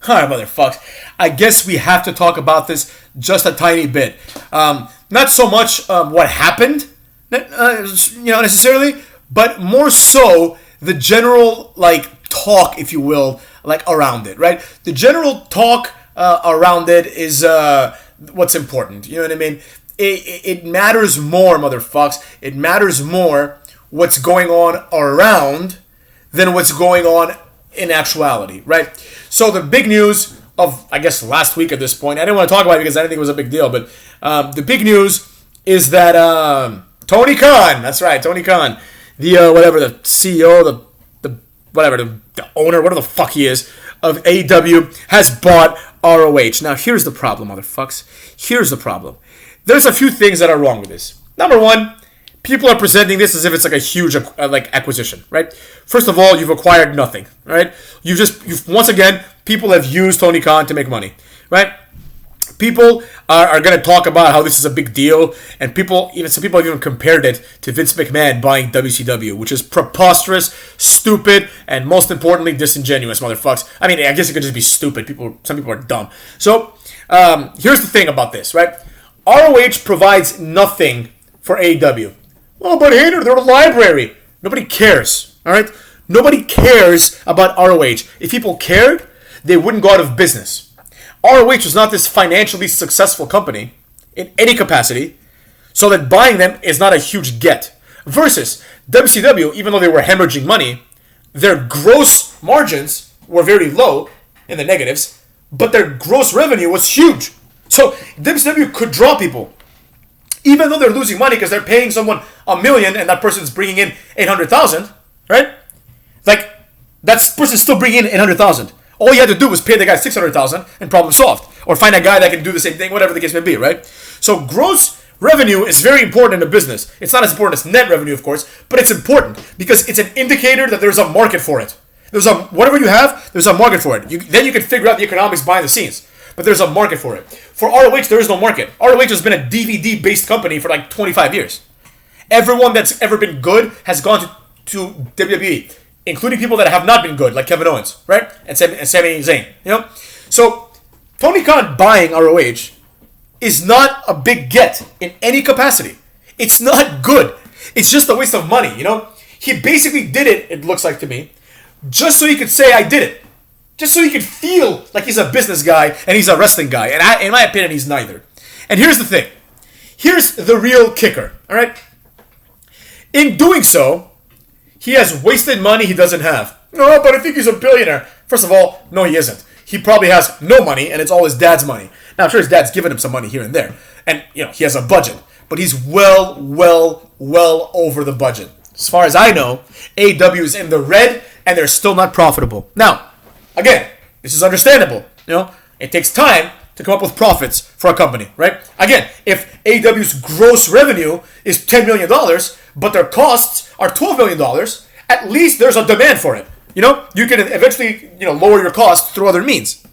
Alright, motherfuckers. I guess we have to talk about this just a tiny bit. Not so much what happened, necessarily, but more so the general, talk, if you will, around it, right? The general talk around it is what's important. You know what I mean? It matters more, motherfuckers. It matters more what's going on around than what's going on in actuality, right? So the big news of, I guess, last week at this point, I didn't want to talk about it because I didn't think it was a big deal, but the big news is that Tony Khan, that's right, Tony Khan, the CEO, the owner, whatever the fuck he is, of AEW, has bought ROH. Now, here's the problem, motherfuckers. Here's the problem. There's a few things that are wrong with this. Number one, people are presenting this as if it's like a huge acquisition, right? First of all, you've acquired nothing, right? You've once again, people have used Tony Khan to make money, right? People are going to talk about how this is a big deal, and some people have even compared it to Vince McMahon buying WCW, which is preposterous, stupid, and most importantly, disingenuous, motherfuckers. I mean, I guess it could just be stupid. Some people are dumb. So, here's the thing about this, right? ROH provides nothing for AEW. Oh, but Hater, they're a library. Nobody cares, all right? Nobody cares about ROH. If people cared, they wouldn't go out of business. ROH was not this financially successful company in any capacity, so that buying them is not a huge get. Versus WCW, even though they were hemorrhaging money, their gross margins were very low, in the negatives, but their gross revenue was huge. So WCW could draw people. Even though they're losing money because they're paying someone $1 million and that person's bringing in $800,000, right? That person's still bringing in $800,000. All you had to do was pay the guy $600,000 and problem solved. Or find a guy that can do the same thing, whatever the case may be, right? So gross revenue is very important in a business. It's not as important as net revenue, of course, but it's important because it's an indicator that there's a market for it. Whatever you have, there's a market for it. Then you can figure out the economics behind the scenes. But there's a market for it. For ROH, there is no market. ROH has been a DVD-based company for 25 years. Everyone that's ever been good has gone to WWE, including people that have not been good, like Kevin Owens, right? And Sami Zayn, So, Tony Khan buying ROH is not a big get in any capacity. It's not good. It's just a waste of money, He basically did it looks like to me, just so he could say, I did it. Just so he could feel like he's a business guy and he's a wrestling guy. And in my opinion, he's neither. And here's the thing. Here's the real kicker, all right? In doing so, he has wasted money he doesn't have. No, but I think he's a billionaire. First of all, no, he isn't. He probably has no money, and it's all his dad's money. Now, I'm sure his dad's given him some money here and there. And, he has a budget. But he's well over the budget. As far as I know, AEW is in the red, and they're still not profitable. Now, again, this is understandable. It takes time to come up with profits for a company, right? Again, if AEW's gross revenue is $10 million, but their costs are $12 million, at least there's a demand for it. You can eventually, lower your costs through other means.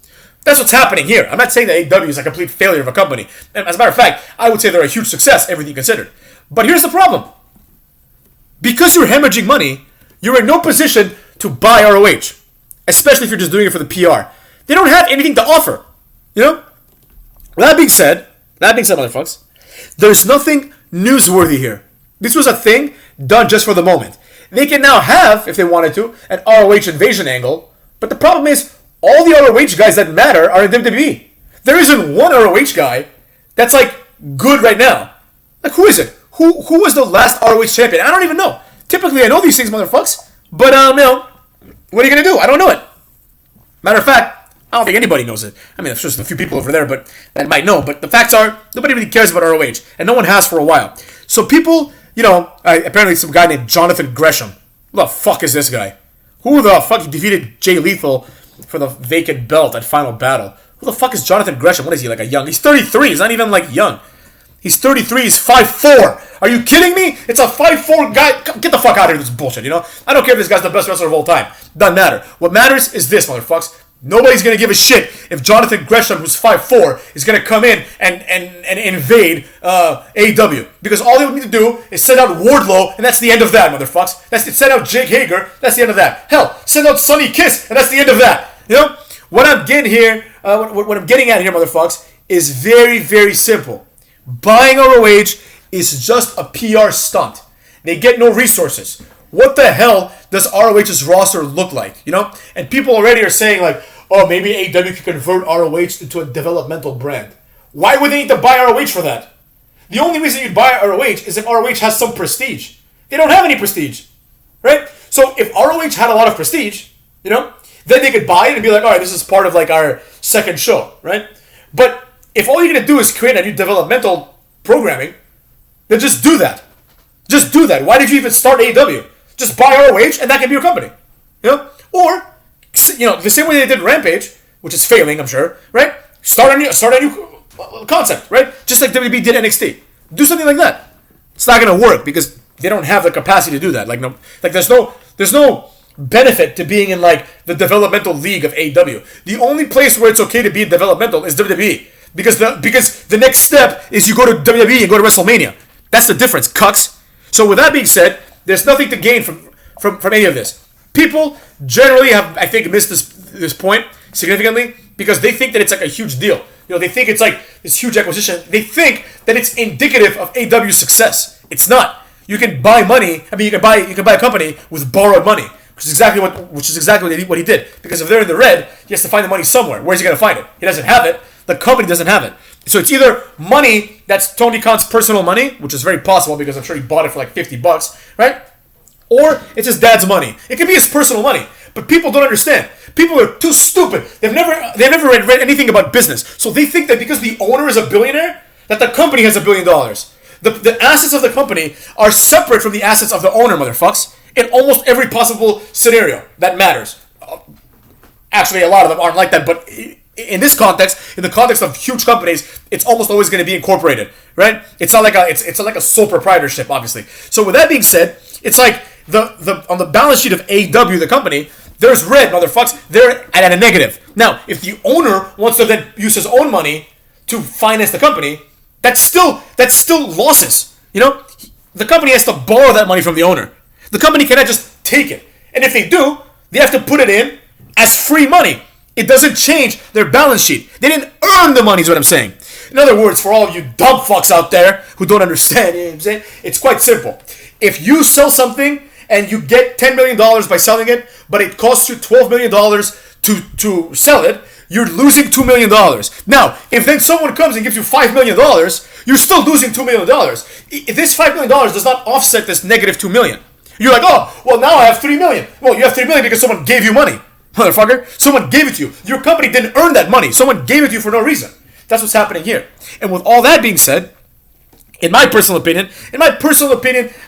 That's what's happening here. I'm not saying that AEW is a complete failure of a company. And as a matter of fact, I would say they're a huge success, everything considered. But here's the problem. Because you're hemorrhaging money, you're in no position to buy ROH. Especially if you're just doing it for the PR. They don't have anything to offer. That being said, motherfuckers, there's nothing newsworthy here. This was a thing done just for the moment. They can now have, if they wanted to, an ROH invasion angle, but the problem is, all the ROH guys that matter are in WWE. There isn't one ROH guy that's, good right now. Who is it? Who was the last ROH champion? I don't even know. Typically, I know these things, motherfuckers, but, what are you going to do? I don't know it. Matter of fact, I don't think anybody knows it. I mean, there's just a few people over there but that might know. But the facts are, nobody really cares about ROH. And no one has for a while. So people, apparently some guy named Jonathan Gresham. Who the fuck is this guy? Who the fuck defeated Jay Lethal for the vacant belt at Final Battle? Who the fuck is Jonathan Gresham? What is he, he's 33. He's not even, young. He's 33. He's 5'4". Are you kidding me? It's a 5'4" guy. Get the fuck out of here with this bullshit, I don't care if this guy's the best wrestler of all time. Doesn't matter. What matters is this, motherfuckers. Nobody's going to give a shit if Jonathan Gresham, who's 5'4", is going to come in and invade AEW. Because all they would need to do is send out Wardlow, and that's the end of that, motherfuckers. Send out Jake Hager, that's the end of that. Hell, send out Sonny Kiss, and that's the end of that. What I'm getting here, what I'm getting at here, motherfuckers, is very, very simple. Buying ROH is just a PR stunt. They get no resources. What the hell does ROH's roster look like? You know? And people already are saying like, oh, maybe AEW could convert ROH into a developmental brand. Why would they need to buy ROH for that? The only reason you'd buy ROH is if ROH has some prestige. They don't have any prestige, right? So if ROH had a lot of prestige, you know, then they could buy it and be like, all right, this is part of like our second show, right? But if all you're going to do is create a new developmental programming, then just do that. Just do that. Why did you even start AEW? Just buy ROH and that can be your company, you know? Or, you know, the same way they did Rampage, which is failing, I'm sure, right? Start a new concept, right? Just like WWE did NXT. Do something like that. It's not going to work because they don't have the capacity to do that. Like there's no benefit to being in like the developmental league of AEW. The only place where it's okay to be developmental is WWE because the next step is you go to WWE and go to WrestleMania. That's the difference, cucks. So with that being said, there's nothing to gain from any of this. People generally have, I think, missed this point significantly because they think that it's like a huge deal. You know, they think it's like this huge acquisition. They think that it's indicative of AEW's success. It's not. You can buy money. I mean, you can buy a company with borrowed money, which is exactly what he did. Because if they're in the red, he has to find the money somewhere. Where's he going to find it? He doesn't have it. The company doesn't have it. So it's either money that's Tony Khan's personal money, which is very possible because I'm sure he bought it for like $50, right? Or it's his dad's money. It could be his personal money. But people don't understand. People are too stupid. They've never read anything about business. So they think that because the owner is a billionaire, that the company has $1 billion. The assets of the company are separate from the assets of the owner, motherfucks. In almost every possible scenario that matters. Actually, a lot of them aren't like that, but in this context, in the context of huge companies, it's almost always going to be incorporated, right? It's not like it's like a sole proprietorship, obviously. So with that being said, it's like the on the balance sheet of AEW, the company, there's red, motherfucks. They're at a negative. Now, if the owner wants to then use his own money to finance the company, that's still losses. You know, the company has to borrow that money from the owner. The company cannot just take it, and if they do, they have to put it in as free money. It doesn't change their balance sheet. They didn't earn the money, is what I'm saying. In other words, for all of you dumb fucks out there who don't understand, you know what I'm saying? It's quite simple. If you sell something and you get $10 million by selling it, but it costs you $12 million to sell it, you're losing $2 million. Now, if then someone comes and gives you $5 million, you're still losing $2 million. This $5 million does not offset this negative $2 million. You're like, oh, well, now I have $3 million. Well, you have $3 million because someone gave you money. Motherfucker, someone gave it to you. Your company didn't earn that money. Someone gave it to you for no reason. That's what's happening here. And with all that being said, in my personal opinion,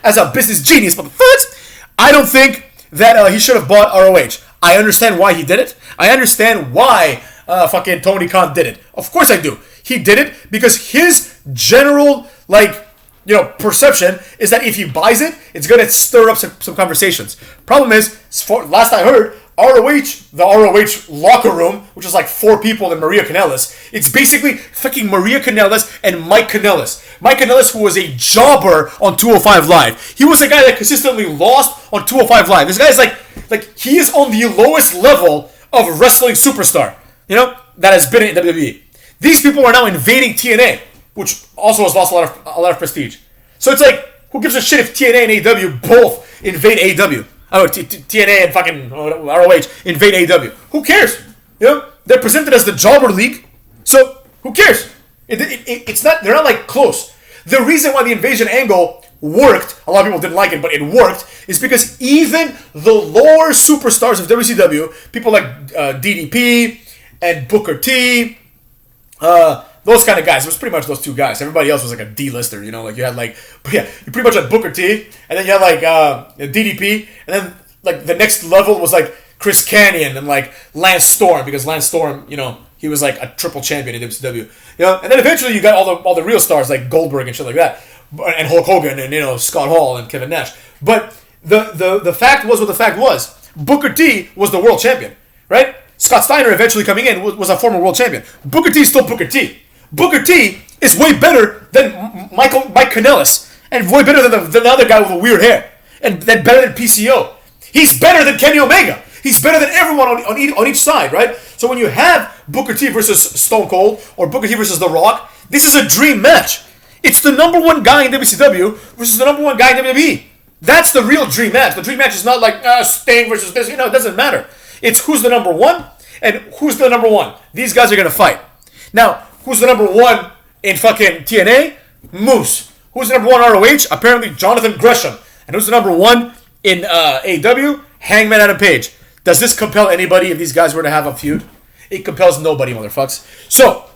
as a business genius, motherfuckers, I don't think that he should have bought ROH. I understand why he did it. I understand why fucking Tony Khan did it. Of course I do. He did it because his general, perception is that if he buys it, it's going to stir up some conversations. Problem is, last I heard, the ROH locker room, which is like 4 people and Maria Kanellis, it's basically fucking Maria Kanellis and Mike Kanellis. Mike Kanellis, who was a jobber on 205 Live. He was a guy that consistently lost on 205 Live. This guy's like he is on the lowest level of wrestling superstar, that has been in WWE. These people are now invading TNA, which also has lost a lot of prestige. So it's like, who gives a shit if TNA and AEW both invade AEW? Oh, TNA and fucking ROH invade AEW. Who cares? They're presented as the jobber league, so who cares? It's not. They're not like close. The reason why the invasion angle worked, a lot of people didn't like it, but it worked, is because even the lower superstars of WCW, people like DDP and Booker T, those kind of guys. It was pretty much those 2 guys. Everybody else was like a D-lister, you had you pretty much had Booker T, and then you had DDP, and then like the next level was like Chris Kanyon and like Lance Storm, because Lance Storm, he was like a triple champion in WCW, and then eventually you got all the real stars like Goldberg and shit like that, and Hulk Hogan and Scott Hall and Kevin Nash. But the fact was what the fact was. Booker T was the world champion, right? Scott Steiner eventually coming in was a former world champion. Booker T is still Booker T. Booker T is way better than Mike Kanellis, and way better than the other guy with the weird hair, and then better than PCO. He's better than Kenny Omega. He's better than everyone on each side, right? So when you have Booker T versus Stone Cold or Booker T versus The Rock, this is a dream match. It's the number one guy in WCW versus the number one guy in WWE. That's the real dream match. The dream match is not like Sting versus this. It doesn't matter. It's who's the number one and who's the number one. These guys are going to fight. Now, who's the number one in fucking TNA? Moose. Who's the number one ROH? Apparently Jonathan Gresham. And who's the number one in AEW? Hangman Adam Page. Does this compel anybody if these guys were to have a feud? It compels nobody, motherfucks. So,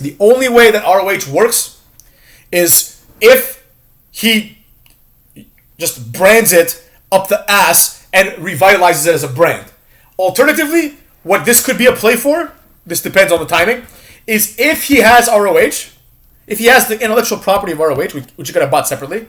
the only way that ROH works is if he just brands it up the ass and revitalizes it as a brand. Alternatively, what this could be a play for, this depends on the timing, is if he has ROH, if he has the intellectual property of ROH, which you could have bought separately,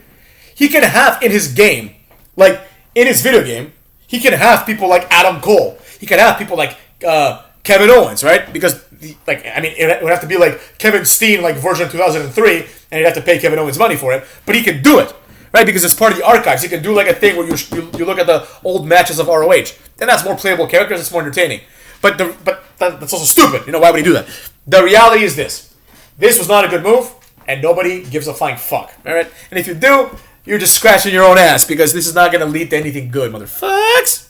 he can have in his game, like in his video game, he can have people like Adam Cole. He can have people like Kevin Owens, right? Because, it would have to be like Kevin Steen, like version 2003, and you'd have to pay Kevin Owens money for it. But he can do it, right? Because it's part of the archives. He can do like a thing where you look at the old matches of ROH. And that's more playable characters. It's more entertaining. But that's also stupid. Why would he do that? The reality is this. This was not a good move, and nobody gives a flying fuck. All right? And if you do, you're just scratching your own ass because this is not going to lead to anything good, motherfucks.